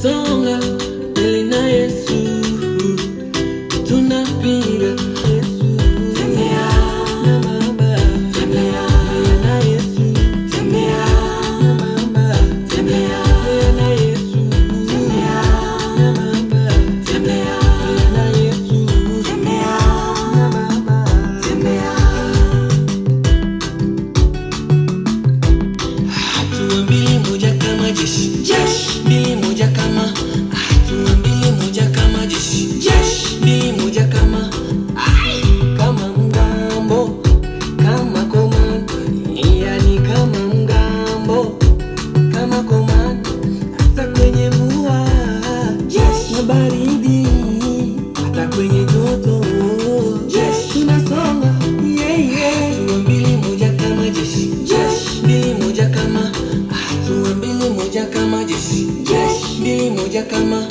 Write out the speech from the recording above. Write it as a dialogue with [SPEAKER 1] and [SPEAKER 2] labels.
[SPEAKER 1] tunasonga mbele na Yesu, tunapiga Yesu. Tembea na Baba, tembea na Yesu, tembea na Baba, tembea na Yesu, tembea na Baba, tembea na Yesu, tembea na Baba, tembea. Hatua mbili moja kama jeshi, jeshi mbili moja kama, hatua mbili moja kama jeshi, jeshi mbili moja kama, kama mgambo, kama komando, yani kama mgambo, kama komando, hata kwenye mvua, jeshi na baridi, hata kwenye joto, jeshi tunasonga, hatua mbili moja kama jeshi, jeshi mbili moja kama, hatua mbili moja kama jeshi, jeshi mbili moja kama.